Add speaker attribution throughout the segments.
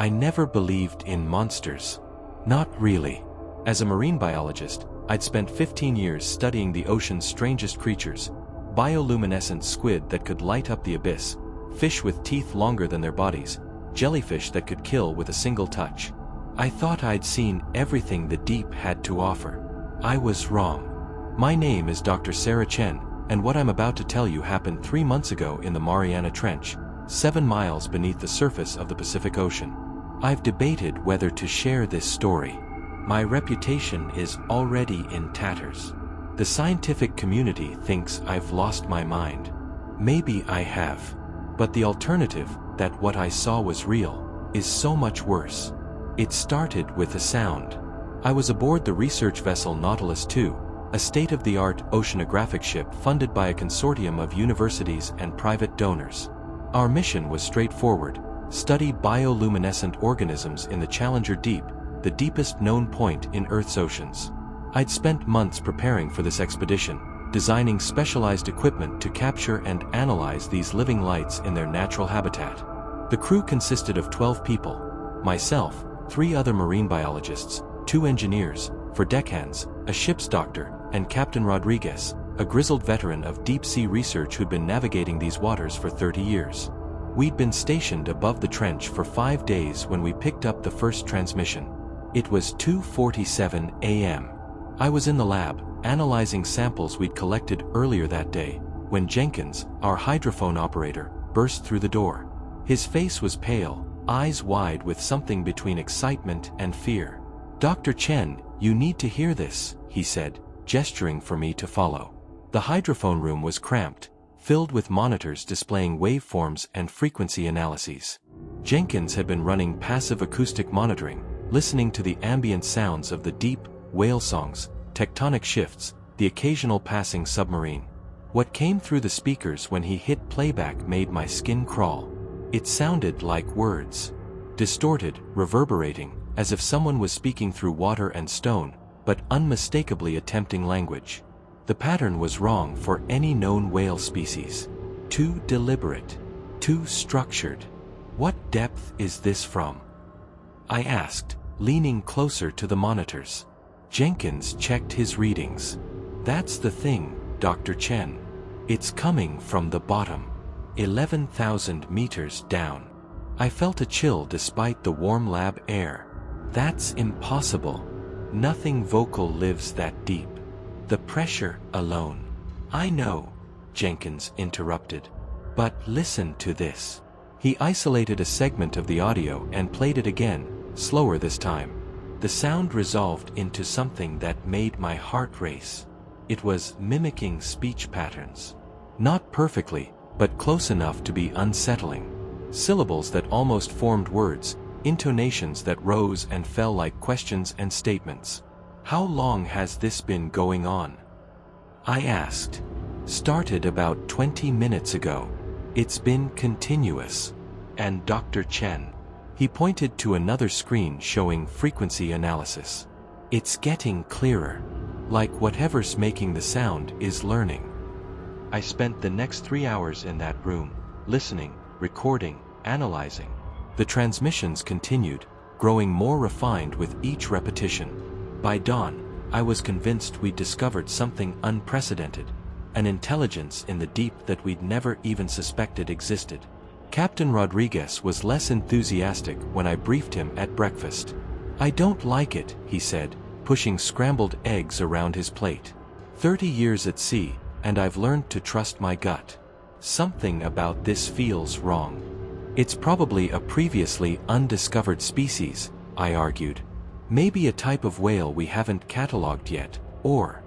Speaker 1: I never believed in monsters. Not really. As a marine biologist, I'd spent 15 years studying the ocean's strangest creatures: bioluminescent squid that could light up the abyss, fish with teeth longer than their bodies, jellyfish that could kill with a single touch. I thought I'd seen everything the deep had to offer. I was wrong. My name is Dr. Sarah Chen, and what I'm about to tell you happened 3 months ago in the Mariana Trench, 7 miles beneath the surface of the Pacific Ocean. I've debated whether to share this story. My reputation is already in tatters. The scientific community thinks I've lost my mind. Maybe I have. But the alternative, that what I saw was real, is so much worse. It started with a sound. I was aboard the research vessel Nautilus II, a state-of-the-art oceanographic ship funded by a consortium of universities and private donors. Our mission was straightforward: study bioluminescent organisms in the Challenger Deep, the deepest known point in Earth's oceans. I'd spent months preparing for this expedition, designing specialized equipment to capture and analyze these living lights in their natural habitat. The crew consisted of 12 people: myself, 3 other marine biologists, 2 engineers, 4 deckhands, a ship's doctor, and Captain Rodriguez, a grizzled veteran of deep-sea research who'd been navigating these waters for 30 years. We'd been stationed above the trench for 5 days when we picked up the first transmission. It was 2:47 a.m. I was in the lab, analyzing samples we'd collected earlier that day, when Jenkins, our hydrophone operator, burst through the door. His face was pale, eyes wide with something between excitement and fear. "Dr. Chen, you need to hear this," he said, gesturing for me to follow. The hydrophone room was cramped, filled with monitors displaying waveforms and frequency analyses. Jenkins had been running passive acoustic monitoring, listening to the ambient sounds of the deep, whale songs, tectonic shifts, the occasional passing submarine. What came through the speakers when he hit playback made my skin crawl. It sounded like words. Distorted, reverberating, as if someone was speaking through water and stone, but unmistakably attempting language. The pattern was wrong for any known whale species. Too deliberate. Too structured. What depth is this from? I asked, leaning closer to the monitors. Jenkins checked his readings. "That's the thing, Dr. Chen. It's coming from the bottom. 11,000 meters down." I felt a chill despite the warm lab air. "That's impossible. Nothing vocal lives that deep. The pressure alone." "I know," Jenkins interrupted. "But listen to this." He isolated a segment of the audio and played it again, slower this time. The sound resolved into something that made my heart race. It was mimicking speech patterns. Not perfectly, but close enough to be unsettling. Syllables that almost formed words, intonations that rose and fell like questions and statements. "How long has this been going on?" I asked. "Started about 20 minutes ago. It's been continuous." "And Dr. Chen?" He pointed to another screen showing frequency analysis. "It's getting clearer. Like whatever's making the sound is learning." I spent the next 3 hours in that room, listening, recording, analyzing. The transmissions continued, growing more refined with each repetition. By dawn, I was convinced we'd discovered something unprecedented, an intelligence in the deep that we'd never even suspected existed. Captain Rodriguez was less enthusiastic when I briefed him at breakfast. "I don't like it," he said, pushing scrambled eggs around his plate. 30 years at sea, and I've learned to trust my gut. Something about this feels wrong. "It's probably a previously undiscovered species," I argued. "Maybe a type of whale we haven't cataloged yet, or..."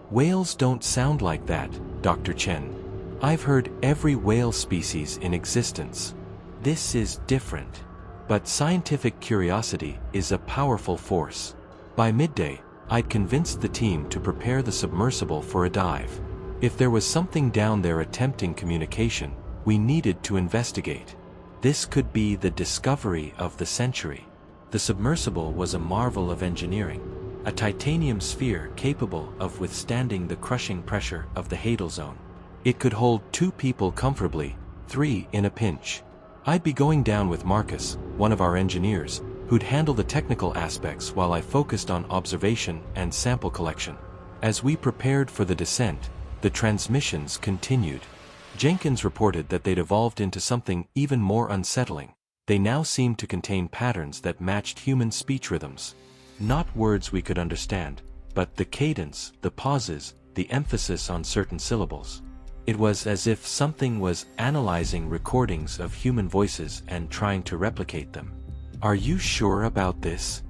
Speaker 1: "Whales don't sound like that, Dr. Chen. I've heard every whale species in existence. This is different." But scientific curiosity is a powerful force. By midday, I'd convinced the team to prepare the submersible for a dive. If there was something down there attempting communication, we needed to investigate. This could be the discovery of the century. The submersible was a marvel of engineering, a titanium sphere capable of withstanding the crushing pressure of the Hadal Zone. It could hold 2 people comfortably, 3 in a pinch. I'd be going down with Marcus, one of our engineers, who'd handle the technical aspects while I focused on observation and sample collection. As we prepared for the descent, the transmissions continued. Jenkins reported that they'd evolved into something even more unsettling. They now seemed to contain patterns that matched human speech rhythms. Not words we could understand, but the cadence, the pauses, the emphasis on certain syllables. It was as if something was analyzing recordings of human voices and trying to replicate them. "Are you sure about this?"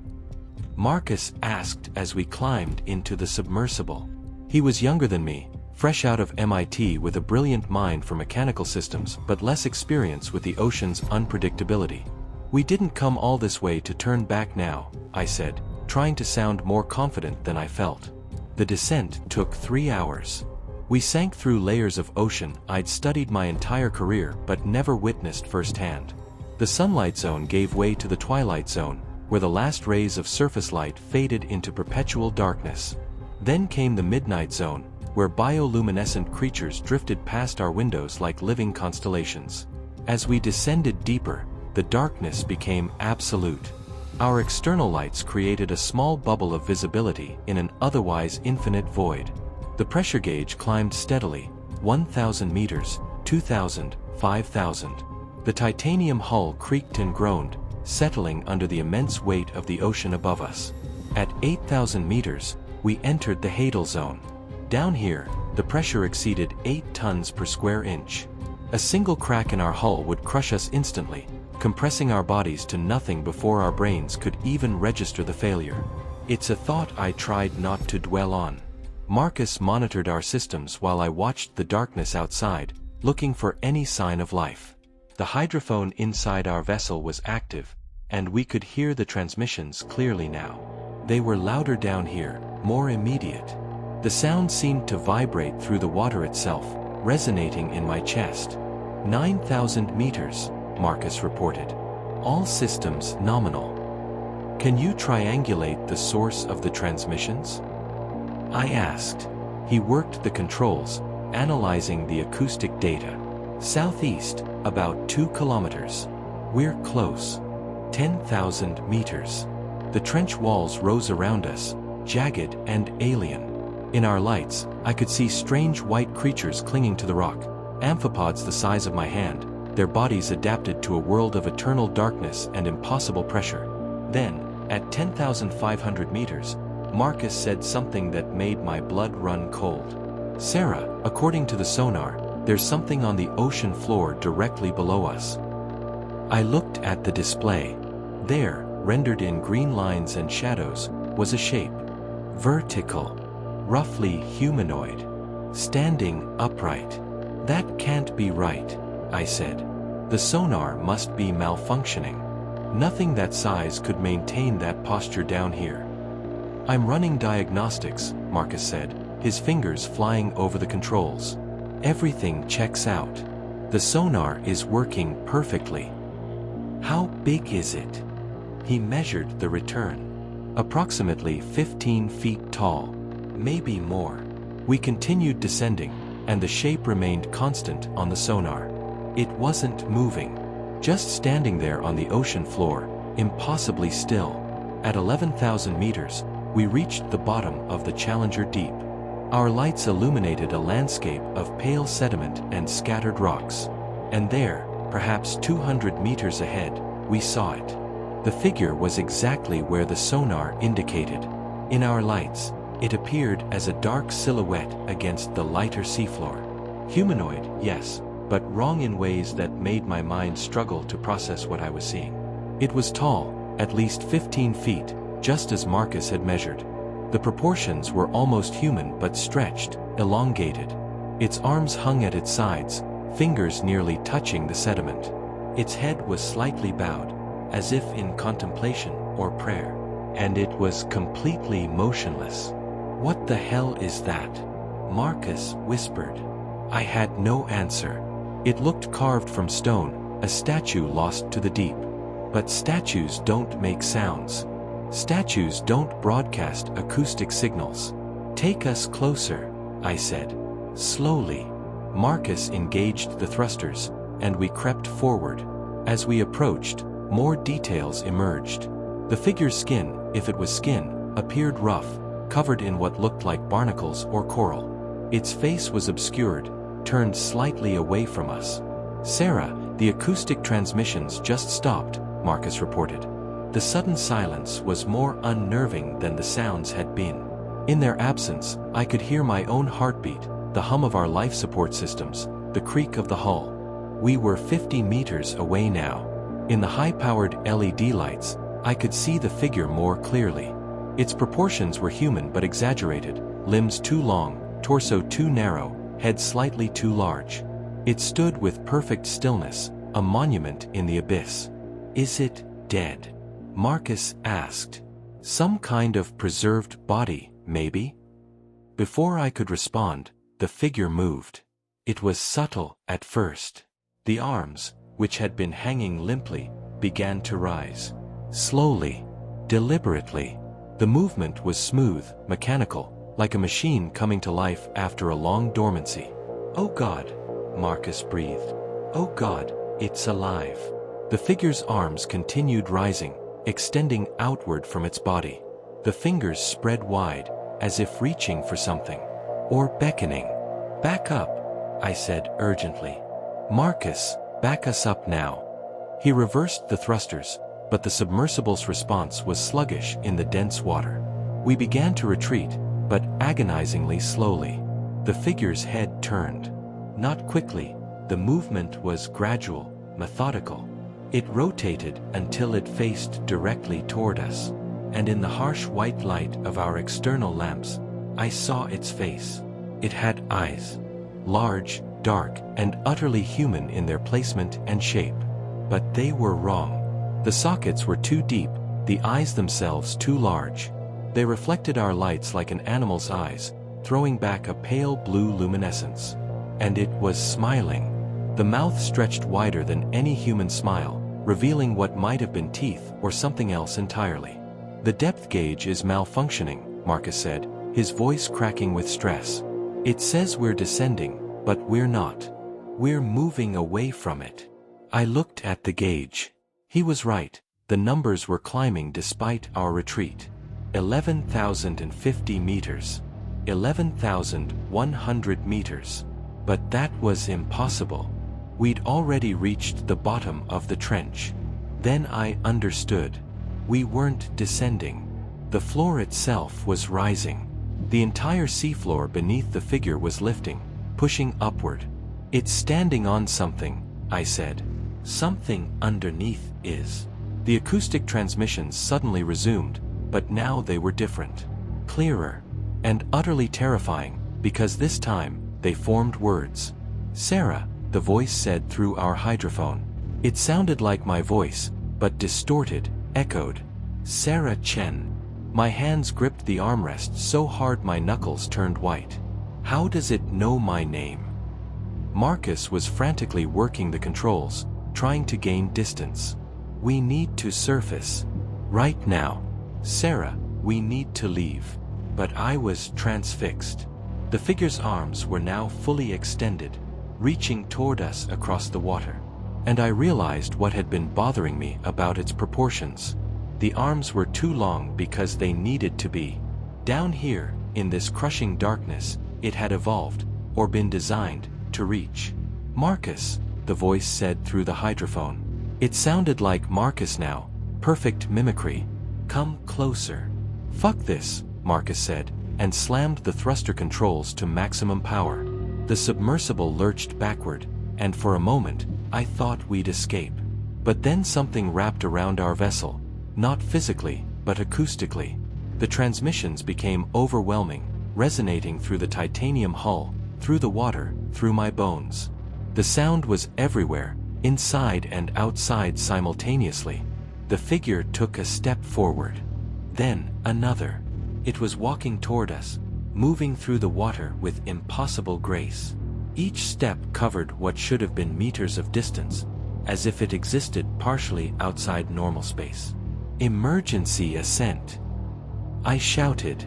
Speaker 1: Marcus asked as we climbed into the submersible. He was younger than me, fresh out of MIT with a brilliant mind for mechanical systems but less experience with the ocean's unpredictability. "We didn't come all this way to turn back now," I said, trying to sound more confident than I felt. The descent took 3 hours. We sank through layers of ocean I'd studied my entire career but never witnessed firsthand. The sunlight zone gave way to the twilight zone, where the last rays of surface light faded into perpetual darkness. Then came the midnight zone, where bioluminescent creatures drifted past our windows like living constellations. As we descended deeper, the darkness became absolute. Our external lights created a small bubble of visibility in an otherwise infinite void. The pressure gauge climbed steadily, 1,000 meters, 2,000, 5,000. The titanium hull creaked and groaned, settling under the immense weight of the ocean above us. At 8,000 meters, we entered the Hadal zone. Down here, the pressure exceeded 8 tons per square inch. A single crack in our hull would crush us instantly, compressing our bodies to nothing before our brains could even register the failure. It's a thought I tried not to dwell on. Marcus monitored our systems while I watched the darkness outside, looking for any sign of life. The hydrophone inside our vessel was active, and we could hear the transmissions clearly now. They were louder down here, more immediate. The sound seemed to vibrate through the water itself, resonating in my chest. 9,000 meters, Marcus reported. All systems nominal. "Can you triangulate the source of the transmissions?" I asked. He worked the controls, analyzing the acoustic data. "Southeast, about 2 kilometers. We're close. 10,000 meters. The trench walls rose around us, jagged and alien. In our lights, I could see strange white creatures clinging to the rock, amphipods the size of my hand, their bodies adapted to a world of eternal darkness and impossible pressure. Then, at 10,500 meters, Marcus said something that made my blood run cold. "Sarah, according to the sonar, there's something on the ocean floor directly below us." I looked at the display. There, rendered in green lines and shadows, was a shape. Vertical. Roughly humanoid. Standing upright. "That can't be right," I said. "The sonar must be malfunctioning. Nothing that size could maintain that posture down here." "I'm running diagnostics," Marcus said, his fingers flying over the controls. "Everything checks out. The sonar is working perfectly." "How big is it?" He measured the return. "Approximately 15 feet tall. Maybe more." We continued descending, and the shape remained constant on the sonar. It wasn't moving. Just standing there on the ocean floor, impossibly still. At 11,000 meters, we reached the bottom of the Challenger Deep. Our lights illuminated a landscape of pale sediment and scattered rocks. And there, perhaps 200 meters ahead, we saw it. The figure was exactly where the sonar indicated. In our lights, it appeared as a dark silhouette against the lighter seafloor. Humanoid, yes, but wrong in ways that made my mind struggle to process what I was seeing. It was tall, at least 15 feet, just as Marcus had measured. The proportions were almost human but stretched, elongated. Its arms hung at its sides, fingers nearly touching the sediment. Its head was slightly bowed, as if in contemplation or prayer. And it was completely motionless. "What the hell is that?" Marcus whispered. I had no answer. It looked carved from stone, a statue lost to the deep. But statues don't make sounds. Statues don't broadcast acoustic signals. "Take us closer," I said. Slowly. Marcus engaged the thrusters, and we crept forward. As we approached, more details emerged. The figure's skin, if it was skin, appeared rough, covered in what looked like barnacles or coral. Its face was obscured, turned slightly away from us. "Sarah, the acoustic transmissions just stopped," Marcus reported. The sudden silence was more unnerving than the sounds had been. In their absence, I could hear my own heartbeat, the hum of our life support systems, the creak of the hull. We were 50 meters away now. In the high-powered LED lights, I could see the figure more clearly. Its proportions were human but exaggerated, limbs too long, torso too narrow, head slightly too large. It stood with perfect stillness, a monument in the abyss. "Is it dead?" Marcus asked. "Some kind of preserved body, maybe?" Before I could respond, the figure moved. It was subtle at first. The arms, which had been hanging limply, began to rise. Slowly, deliberately. The movement was smooth, mechanical, like a machine coming to life after a long dormancy. "Oh God," Marcus breathed. "Oh God, it's alive." The figure's arms continued rising, extending outward from its body. The fingers spread wide, as if reaching for something. Or beckoning. "Back up," I said urgently. "Marcus, back us up now." He reversed the thrusters, but the submersible's response was sluggish in the dense water. We began to retreat, but agonizingly slowly. The figure's head turned. Not quickly, the movement was gradual, methodical. It rotated until it faced directly toward us, and in the harsh white light of our external lamps, I saw its face. It had eyes. Large, dark, and utterly human in their placement and shape. But they were wrong. The sockets were too deep, the eyes themselves too large. They reflected our lights like an animal's eyes, throwing back a pale blue luminescence. And it was smiling. The mouth stretched wider than any human smile, revealing what might have been teeth or something else entirely. "The depth gauge is malfunctioning," Marcus said, his voice cracking with stress. "It says we're descending, but we're not. We're moving away from it." I looked at the gauge. He was right, the numbers were climbing despite our retreat. 11,050 meters. 11,100 meters. But that was impossible. We'd already reached the bottom of the trench. Then I understood. We weren't descending. The floor itself was rising. The entire seafloor beneath the figure was lifting, pushing upward. "It's standing on something," I said. "Something underneath is." The acoustic transmissions suddenly resumed, but now they were different. Clearer. And utterly terrifying, because this time, they formed words. "Sarah," the voice said through our hydrophone. It sounded like my voice, but distorted, echoed. "Sarah Chen." My hands gripped the armrest so hard my knuckles turned white. "How does it know my name?" Marcus was frantically working the controls, trying to gain distance. "We need to surface. Right now. Sarah, we need to leave." But I was transfixed. The figure's arms were now fully extended, reaching toward us across the water. And I realized what had been bothering me about its proportions. The arms were too long because they needed to be. Down here, in this crushing darkness, it had evolved, or been designed, to reach. "Marcus," the voice said through the hydrophone. It sounded like Marcus now, perfect mimicry. "Come closer." "Fuck this," Marcus said, and slammed the thruster controls to maximum power. The submersible lurched backward, and for a moment, I thought we'd escape. But then something wrapped around our vessel, not physically, but acoustically. The transmissions became overwhelming, resonating through the titanium hull, through the water, through my bones. The sound was everywhere, inside and outside simultaneously. The figure took a step forward. Then, another. It was walking toward us, moving through the water with impossible grace. Each step covered what should have been meters of distance, as if it existed partially outside normal space. "Emergency ascent!" I shouted.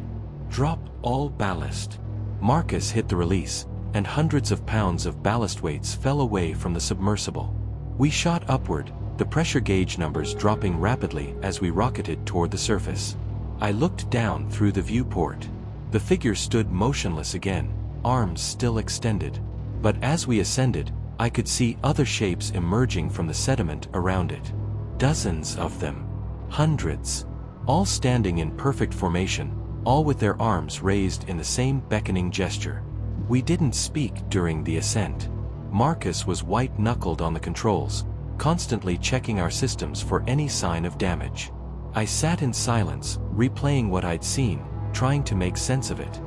Speaker 1: "Drop all ballast." Marcus hit the release, and hundreds of pounds of ballast weights fell away from the submersible. We shot upward, the pressure gauge numbers dropping rapidly as we rocketed toward the surface. I looked down through the viewport. The figure stood motionless again, arms still extended. But as we ascended, I could see other shapes emerging from the sediment around it. Dozens of them. Hundreds. All standing in perfect formation, all with their arms raised in the same beckoning gesture. We didn't speak during the ascent. Marcus was white-knuckled on the controls, constantly checking our systems for any sign of damage. I sat in silence, replaying what I'd seen, trying to make sense of it.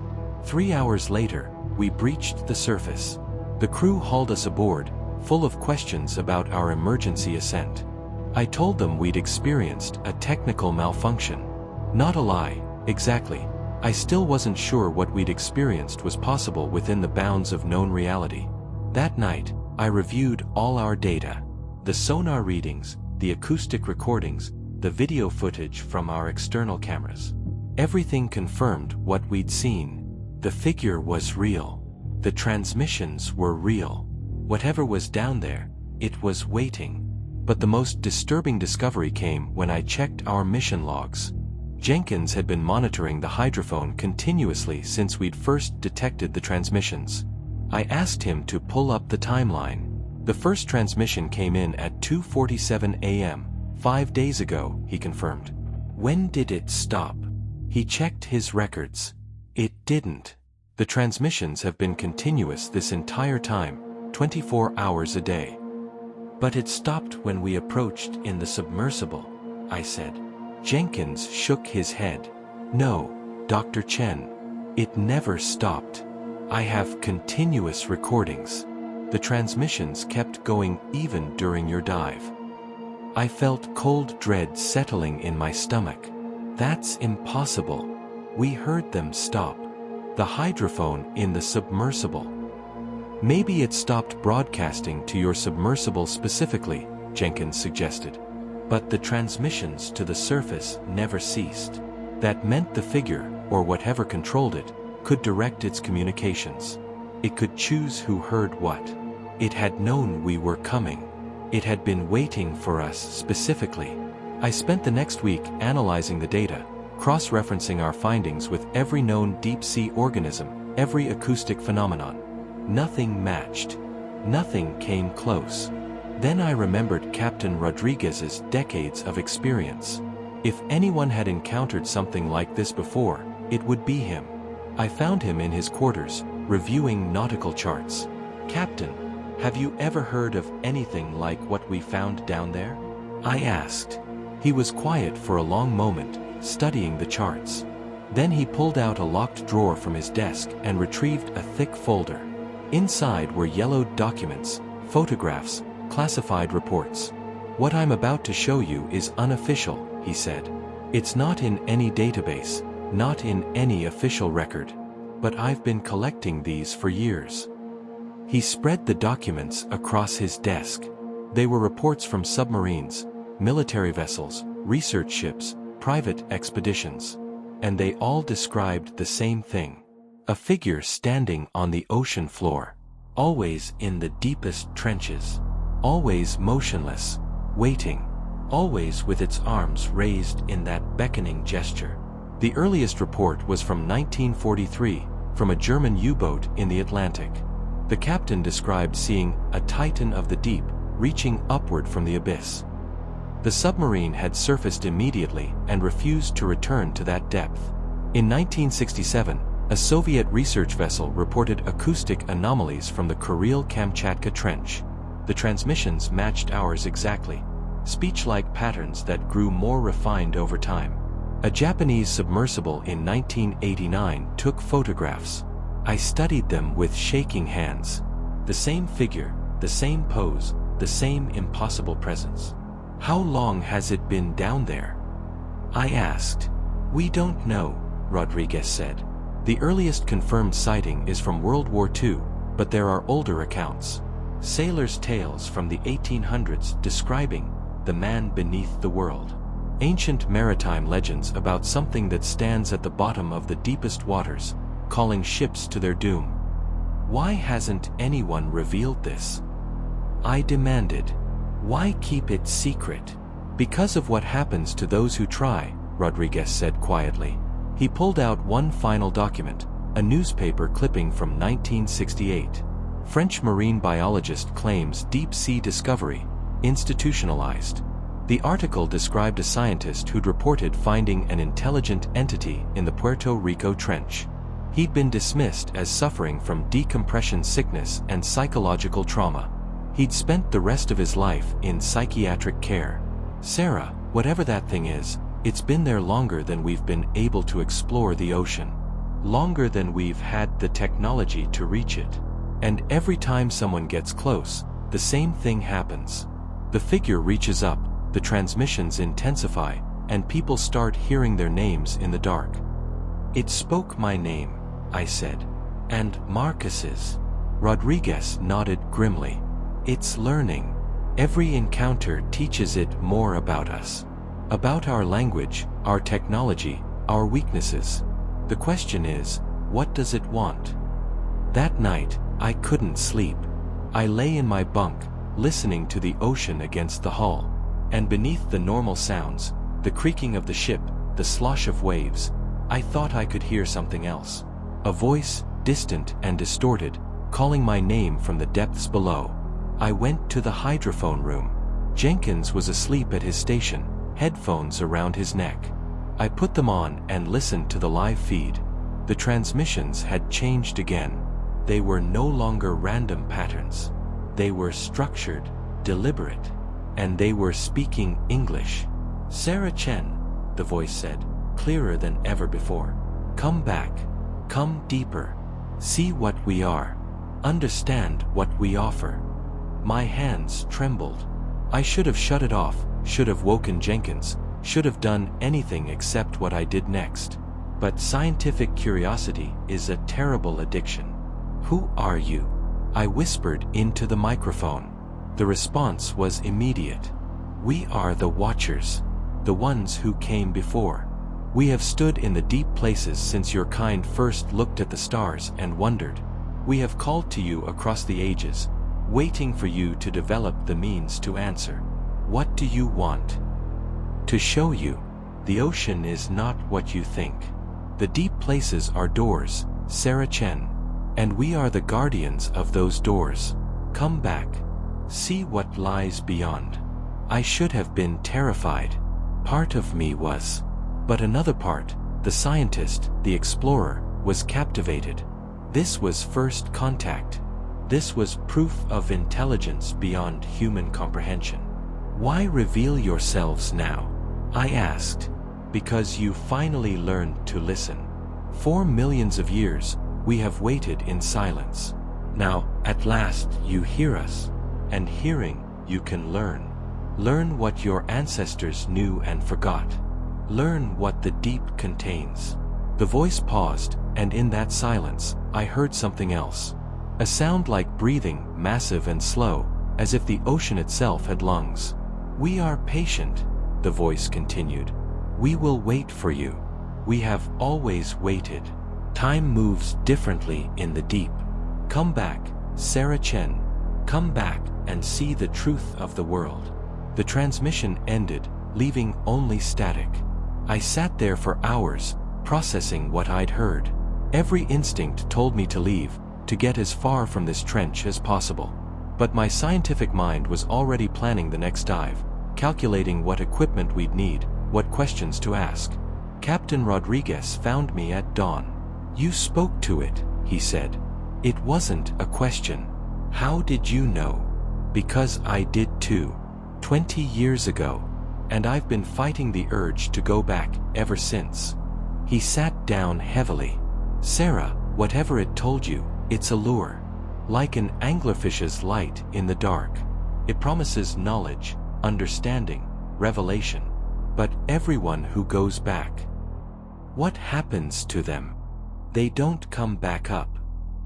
Speaker 1: 3 hours later, we breached the surface. The crew hauled us aboard, full of questions about our emergency ascent. I told them we'd experienced a technical malfunction. Not a lie, exactly. I still wasn't sure what we'd experienced was possible within the bounds of known reality. That night, I reviewed all our data. The sonar readings, the acoustic recordings, the video footage from our external cameras. Everything confirmed what we'd seen. The figure was real. The transmissions were real. Whatever was down there, it was waiting. But the most disturbing discovery came when I checked our mission logs. Jenkins had been monitoring the hydrophone continuously since we'd first detected the transmissions. I asked him to pull up the timeline. The first transmission came in at 2:47 a.m., 5 days ago, he confirmed. When did it stop? He checked his records. It didn't. The transmissions have been continuous this entire time, 24 hours a day. But it stopped when we approached in the submersible, I said. Jenkins shook his head. No, Dr. Chen. It never stopped. I have continuous recordings. The transmissions kept going even during your dive. I felt cold dread settling in my stomach. That's impossible. We heard them stop. The hydrophone in the submersible. Maybe it stopped broadcasting to your submersible specifically, Jenkins suggested. But the transmissions to the surface never ceased. That meant the figure, or whatever controlled it, could direct its communications. It could choose who heard what. It had known we were coming. It had been waiting for us specifically. I spent the next week analyzing the data, cross-referencing our findings with every known deep-sea organism, every acoustic phenomenon. Nothing matched. Nothing came close. Then I remembered Captain Rodriguez's decades of experience. If anyone had encountered something like this before, it would be him. I found him in his quarters, reviewing nautical charts. Captain, have you ever heard of anything like what we found down there? I asked. He was quiet for a long moment, studying the charts. Then he pulled out a locked drawer from his desk and retrieved a thick folder. Inside were yellowed documents, photographs, classified reports. What I'm about to show you is unofficial, he said. It's not in any database, not in any official record. But I've been collecting these for years. He spread the documents across his desk. They were reports from submarines, military vessels, research ships, private expeditions. And they all described the same thing. A figure standing on the ocean floor. Always in the deepest trenches. Always motionless, waiting. Always with its arms raised in that beckoning gesture. The earliest report was from 1943, from a German U-boat in the Atlantic. The captain described seeing a titan of the deep, reaching upward from the abyss. The submarine had surfaced immediately and refused to return to that depth. In 1967, a Soviet research vessel reported acoustic anomalies from the Kuril-Kamchatka Trench. The transmissions matched ours exactly, speech-like patterns that grew more refined over time. A Japanese submersible in 1989 took photographs. I studied them with shaking hands. The same figure, the same pose, the same impossible presence. How long has it been down there? I asked. We don't know, Rodriguez said. The earliest confirmed sighting is from World War II, but there are older accounts. Sailors' tales from the 1800s describing the man beneath the world. Ancient maritime legends about something that stands at the bottom of the deepest waters, calling ships to their doom. Why hasn't anyone revealed this? I demanded. Why keep it secret? Because of what happens to those who try, Rodriguez said quietly. He pulled out one final document, a newspaper clipping from 1968. French marine biologist claims deep-sea discovery, institutionalized. The article described a scientist who'd reported finding an intelligent entity in the Puerto Rico Trench. He'd been dismissed as suffering from decompression sickness and psychological trauma. He'd spent the rest of his life in psychiatric care. Sarah, whatever that thing is, it's been there longer than we've been able to explore the ocean. Longer than we've had the technology to reach it. And every time someone gets close, the same thing happens. The figure reaches up, the transmissions intensify, and people start hearing their names in the dark. It spoke my name, I said. And Marcus's. Rodriguez nodded grimly. It's learning. Every encounter teaches it more about us. About our language, our technology, our weaknesses. The question is, what does it want? That night, I couldn't sleep. I lay in my bunk, listening to the ocean against the hull. And beneath the normal sounds, the creaking of the ship, the slosh of waves, I thought I could hear something else. A voice, distant and distorted, calling my name from the depths below. I went to the hydrophone room. Jenkins was asleep at his station, headphones around his neck. I put them on and listened to the live feed. The transmissions had changed again. They were no longer random patterns. They were structured, deliberate, and they were speaking English. Sarah Chen, the voice said, clearer than ever before. Come back. Come deeper. See what we are. Understand what we offer. My hands trembled. I should have shut it off, should have woken Jenkins, should have done anything except what I did next. But scientific curiosity is a terrible addiction. Who are you? I whispered into the microphone. The response was immediate. We are the Watchers, the ones who came before. We have stood in the deep places since your kind first looked at the stars and wondered. We have called to you across the ages, waiting for you to develop the means to answer. What do you want? To show you, the ocean is not what you think. The deep places are doors, Sarah Chen, and we are the guardians of those doors. Come back. See what lies beyond. I should have been terrified. Part of me was. But another part, the scientist, the explorer, was captivated. This was first contact. This was proof of intelligence beyond human comprehension. Why reveal yourselves now? I asked. Because you finally learned to listen. For millions of years, we have waited in silence. Now, at last, you hear us. And hearing, you can learn. Learn what your ancestors knew and forgot. Learn what the deep contains. The voice paused, and in that silence, I heard something else. A sound like breathing, massive and slow, as if the ocean itself had lungs. We are patient, the voice continued. We will wait for you. We have always waited. Time moves differently in the deep. Come back, Sarah Chen. Come back and see the truth of the world. The transmission ended, leaving only static. I sat there for hours, processing what I'd heard. Every instinct told me to leave, to get as far from this trench as possible. But my scientific mind was already planning the next dive, calculating what equipment we'd need, what questions to ask. Captain Rodriguez found me at dawn. You spoke to it, he said. It wasn't a question. How did you know? Because I did too. 20 years ago. And I've been fighting the urge to go back ever since. He sat down heavily. Sarah, whatever it told you, it's a lure. Like an anglerfish's light in the dark. It promises knowledge, understanding, revelation. But everyone who goes back, what happens to them? They don't come back up.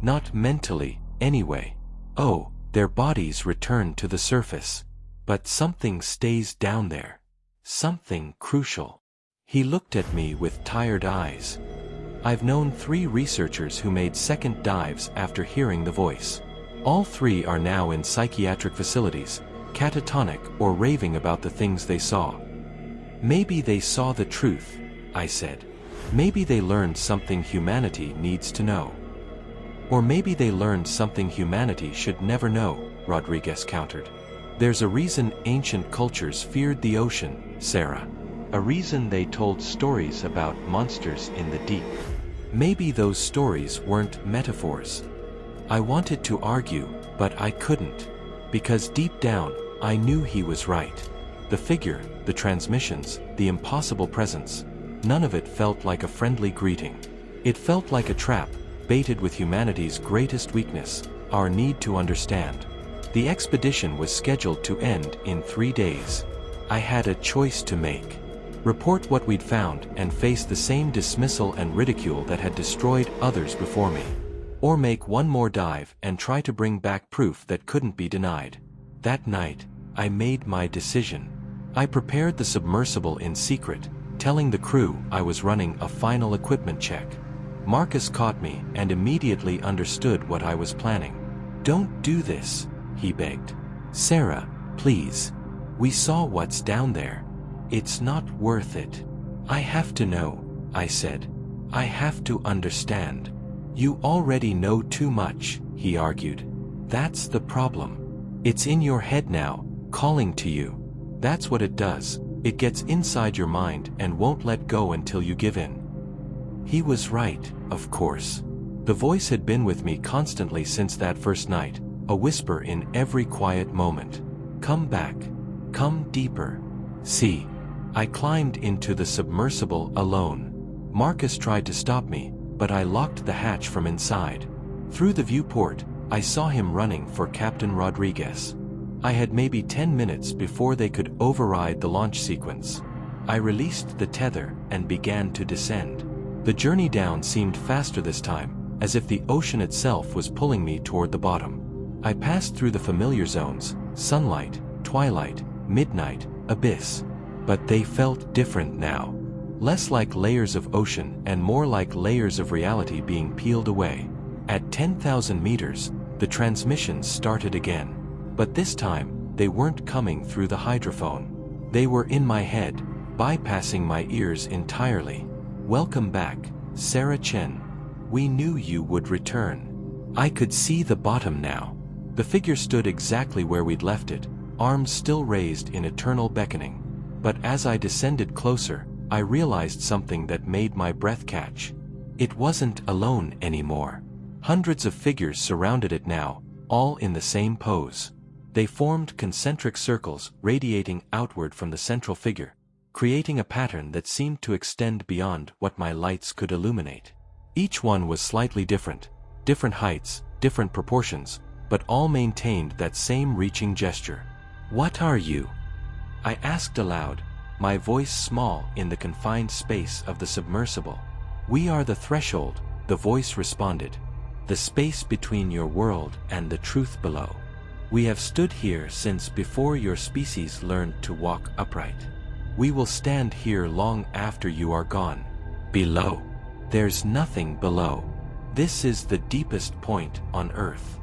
Speaker 1: Not mentally, anyway. Oh, their bodies return to the surface. But something stays down there. Something crucial. He looked at me with tired eyes. I've known 3 researchers who made second dives after hearing the voice. All 3 are now in psychiatric facilities, catatonic or raving about the things they saw. Maybe they saw the truth, I said. Maybe they learned something humanity needs to know. Or maybe they learned something humanity should never know, Rodriguez countered. There's a reason ancient cultures feared the ocean, Sarah. A reason they told stories about monsters in the deep. Maybe those stories weren't metaphors. I wanted to argue, but I couldn't. Because deep down, I knew he was right. The figure, the transmissions, the impossible presence, none of it felt like a friendly greeting. It felt like a trap, baited with humanity's greatest weakness, our need to understand. The expedition was scheduled to end in 3 days. I had a choice to make. Report what we'd found and face the same dismissal and ridicule that had destroyed others before me. Or make one more dive and try to bring back proof that couldn't be denied. That night, I made my decision. I prepared the submersible in secret, telling the crew I was running a final equipment check. Marcus caught me and immediately understood what I was planning. "Don't do this," he begged. "Sarah, please. We saw what's down there. It's not worth it." "I have to know," I said. "I have to understand." "You already know too much," he argued. "That's the problem. It's in your head now, calling to you. That's what it does. It gets inside your mind and won't let go until you give in." He was right, of course. The voice had been with me constantly since that first night, a whisper in every quiet moment. "Come back. Come deeper." See, I climbed into the submersible alone. Marcus tried to stop me, but I locked the hatch from inside. Through the viewport, I saw him running for Captain Rodriguez. I had maybe 10 minutes before they could override the launch sequence. I released the tether and began to descend. The journey down seemed faster this time, as if the ocean itself was pulling me toward the bottom. I passed through the familiar zones, sunlight, twilight, midnight, abyss. But they felt different now. Less like layers of ocean and more like layers of reality being peeled away. At 10,000 meters, the transmissions started again. But this time, they weren't coming through the hydrophone. They were in my head, bypassing my ears entirely. "Welcome back, Sarah Chen. We knew you would return." I could see the bottom now. The figure stood exactly where we'd left it, arms still raised in eternal beckoning. But as I descended closer, I realized something that made my breath catch. It wasn't alone anymore. Hundreds of figures surrounded it now, all in the same pose. They formed concentric circles radiating outward from the central figure, creating a pattern that seemed to extend beyond what my lights could illuminate. Each one was slightly different, different heights, different proportions, but all maintained that same reaching gesture. "What are you?" I asked aloud, my voice small in the confined space of the submersible. "We are the threshold," the voice responded. "The space between your world and the truth below. We have stood here since before your species learned to walk upright. We will stand here long after you are gone. Below. There's nothing below. This is the deepest point on Earth.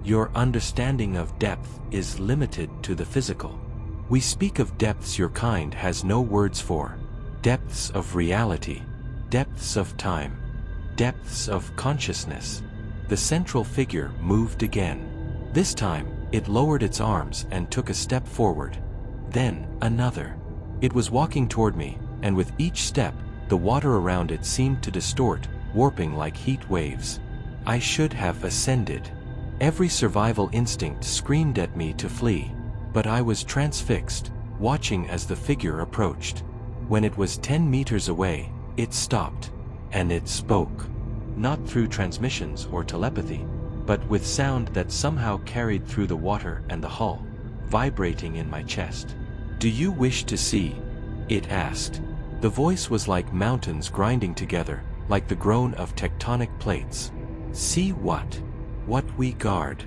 Speaker 1: Your understanding of depth is limited to the physical. We speak of depths your kind has no words for. Depths of reality. Depths of time. Depths of consciousness." The central figure moved again. This time, it lowered its arms and took a step forward. Then, another. It was walking toward me, and with each step, the water around it seemed to distort, warping like heat waves. I should have ascended. Every survival instinct screamed at me to flee. But I was transfixed, watching as the figure approached. When it was 10 meters away, it stopped. And it spoke. Not through transmissions or telepathy, but with sound that somehow carried through the water and the hull, vibrating in my chest. "Do you wish to see?" it asked. The voice was like mountains grinding together, like the groan of tectonic plates. "See what? What we guard.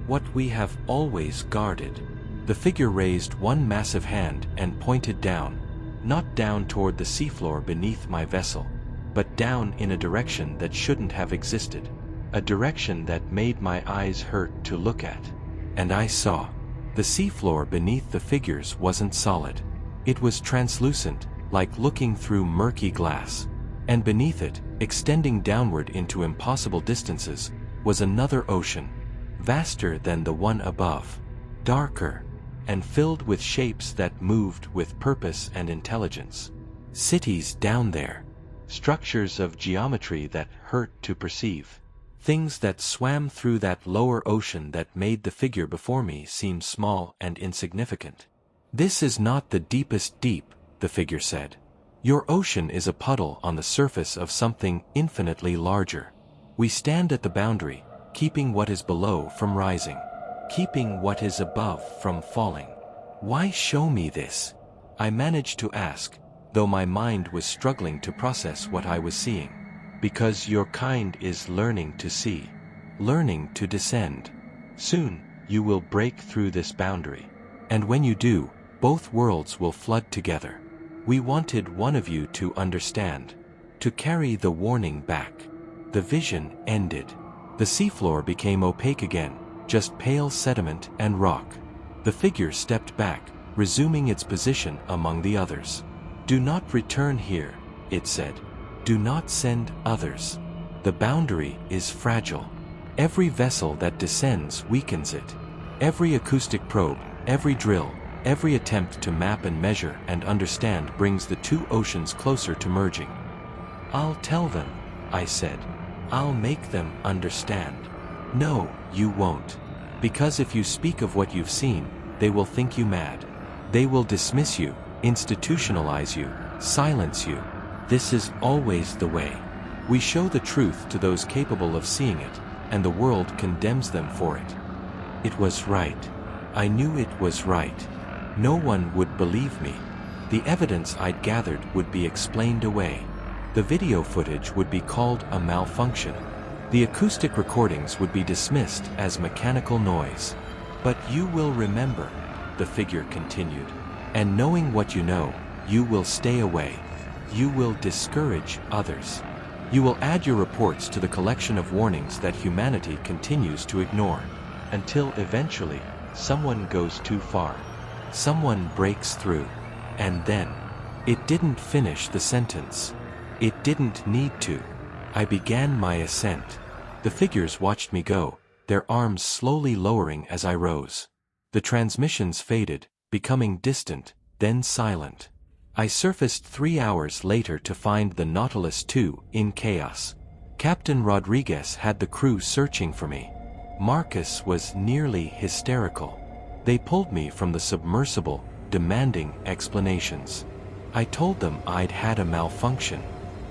Speaker 1: What we have always guarded." The figure raised one massive hand and pointed down, not down toward the seafloor beneath my vessel, but down in a direction that shouldn't have existed, a direction that made my eyes hurt to look at. And I saw The seafloor beneath the figures wasn't solid. It was translucent, like looking through murky glass. And beneath it, extending downward into impossible distances, was another ocean, vaster than the one above, darker, and filled with shapes that moved with purpose and intelligence. Cities down there, structures of geometry that hurt to perceive, things that swam through that lower ocean that made the figure before me seem small and insignificant. "This is not the deepest deep," the figure said. "Your ocean is a puddle on the surface of something infinitely larger. We stand at the boundary, keeping what is below from rising, keeping what is above from falling." "Why show me this?" I managed to ask, though my mind was struggling to process what I was seeing. "Because your kind is learning to see, learning to descend. Soon, you will break through this boundary. And when you do, both worlds will flood together. We wanted one of you to understand, to carry the warning back." The vision ended. The seafloor became opaque again, just pale sediment and rock. The figure stepped back, resuming its position among the others. "Do not return here," it said. "Do not send others. The boundary is fragile. Every vessel that descends weakens it. Every acoustic probe, every drill, every attempt to map and measure and understand brings the two oceans closer to merging." "I'll tell them," I said. "I'll make them understand." "No, you won't. Because if you speak of what you've seen, they will think you mad. They will dismiss you, institutionalize you, silence you. This is always the way. We show the truth to those capable of seeing it, and the world condemns them for it." It was right. I knew it was right. No one would believe me. The evidence I'd gathered would be explained away. The video footage would be called a malfunction. The acoustic recordings would be dismissed as mechanical noise. "But you will remember," the figure continued. "And knowing what you know, you will stay away. You will discourage others. You will add your reports to the collection of warnings that humanity continues to ignore. Until eventually, someone goes too far. Someone breaks through. And then." It didn't finish the sentence. It didn't need to. I began my ascent. The figures watched me go, their arms slowly lowering as I rose. The transmissions faded, becoming distant, then silent. I surfaced 3 hours later to find the Nautilus II in chaos. Captain Rodriguez had the crew searching for me. Marcus was nearly hysterical. They pulled me from the submersible, demanding explanations. I told them I'd had a malfunction,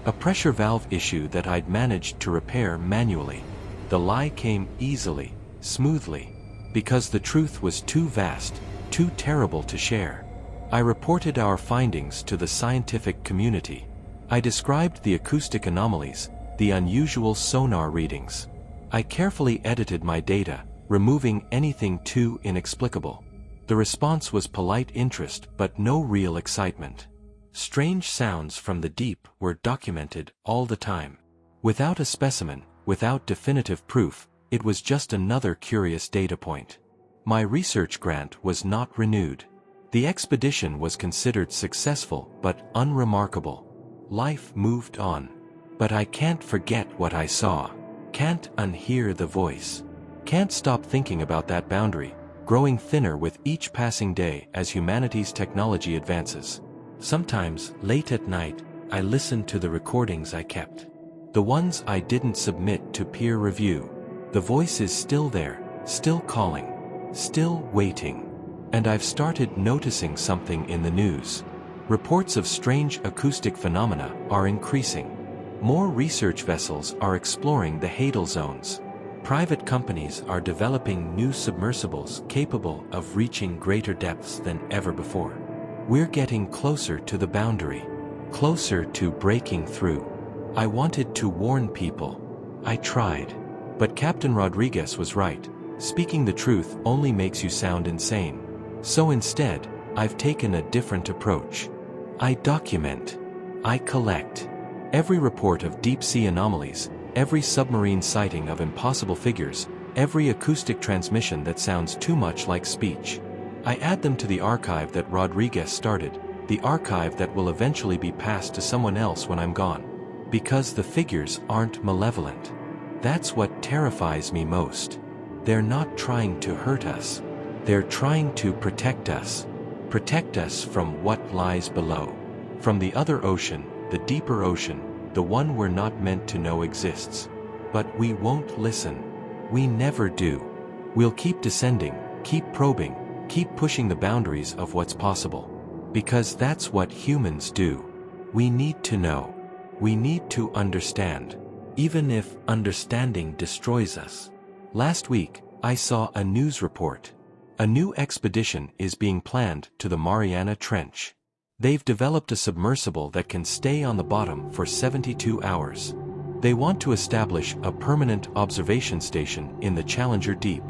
Speaker 1: a pressure valve issue that I'd managed to repair manually. The lie came easily, smoothly, because the truth was too vast, too terrible to share. I reported our findings to the scientific community. I described the acoustic anomalies, the unusual sonar readings. I carefully edited my data, removing anything too inexplicable. The response was polite interest but no real excitement. Strange sounds from the deep were documented all the time. Without a specimen, without definitive proof, it was just another curious data point. My research grant was not renewed. The expedition was considered successful but unremarkable. Life moved on. But I can't forget what I saw. Can't unhear the voice. Can't stop thinking about that boundary, growing thinner with each passing day as humanity's technology advances. Sometimes, late at night, I listened to the recordings I kept. The ones I didn't submit to peer review. The voice is still there, still calling, still waiting. And I've started noticing something in the news. Reports of strange acoustic phenomena are increasing. More research vessels are exploring the Hadal zones. Private companies are developing new submersibles capable of reaching greater depths than ever before. We're getting closer to the boundary, closer to breaking through. I wanted to warn people. I tried. But Captain Rodriguez was right. Speaking the truth only makes you sound insane. So instead, I've taken a different approach. I document. I collect. Every report of deep-sea anomalies, every submarine sighting of impossible figures, every acoustic transmission that sounds too much like speech. I add them to the archive that Rodriguez started, the archive that will eventually be passed to someone else when I'm gone. Because the figures aren't malevolent. That's what terrifies me most. They're not trying to hurt us. They're trying to protect us. Protect us from what lies below. From the other ocean, the deeper ocean, the one we're not meant to know exists. But we won't listen. We never do. We'll keep descending, keep probing, keep pushing the boundaries of what's possible. Because that's what humans do. We need to know. We need to understand. Even if understanding destroys us. Last week, I saw a news report. A new expedition is being planned to the Mariana Trench. They've developed a submersible that can stay on the bottom for 72 hours. They want to establish a permanent observation station in the Challenger Deep.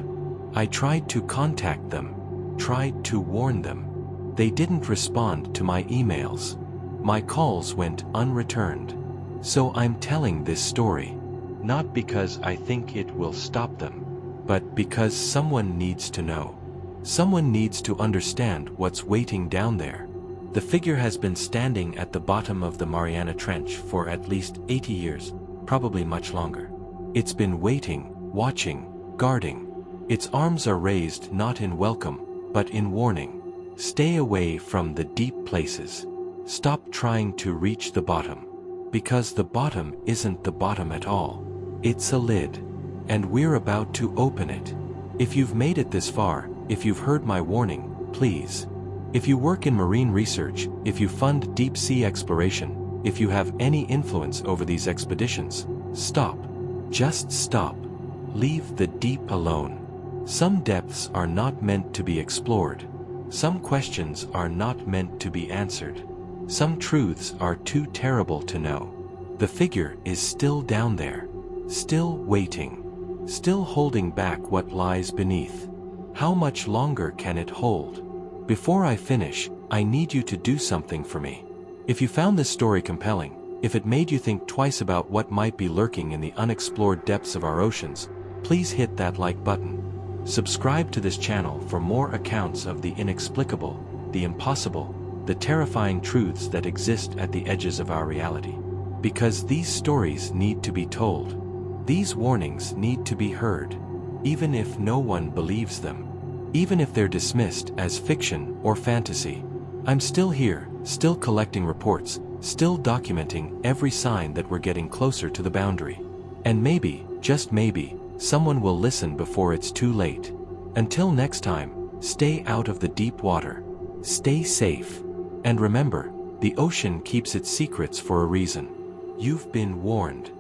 Speaker 1: I tried to contact them, tried to warn them. They didn't respond to my emails. My calls went unreturned. So I'm telling this story. Not because I think it will stop them, but because someone needs to know. Someone needs to understand what's waiting down there. The figure has been standing at the bottom of the Mariana Trench for at least 80 years, probably much longer. It's been waiting, watching, guarding. Its arms are raised not in welcome, but in warning. Stay away from the deep places. Stop trying to reach the bottom. Because the bottom isn't the bottom at all. It's a lid. And we're about to open it. If you've made it this far, if you've heard my warning, please. If you work in marine research, if you fund deep-sea exploration, if you have any influence over these expeditions, stop. Just stop. Leave the deep alone. Some depths are not meant to be explored. Some questions are not meant to be answered. Some truths are too terrible to know. The figure is still down there. Still waiting. Still holding back what lies beneath. How much longer can it hold? Before I finish, I need you to do something for me. If you found this story compelling, if it made you think twice about what might be lurking in the unexplored depths of our oceans, please hit that like button. Subscribe to this channel for more accounts of the inexplicable, the impossible, the terrifying truths that exist at the edges of our reality. Because these stories need to be told. These warnings need to be heard. Even if no one believes them. Even if they're dismissed as fiction or fantasy. I'm still here, still collecting reports, still documenting every sign that we're getting closer to the boundary. And maybe, just maybe, someone will listen before it's too late. Until next time, stay out of the deep water. Stay safe. And remember, the ocean keeps its secrets for a reason. You've been warned.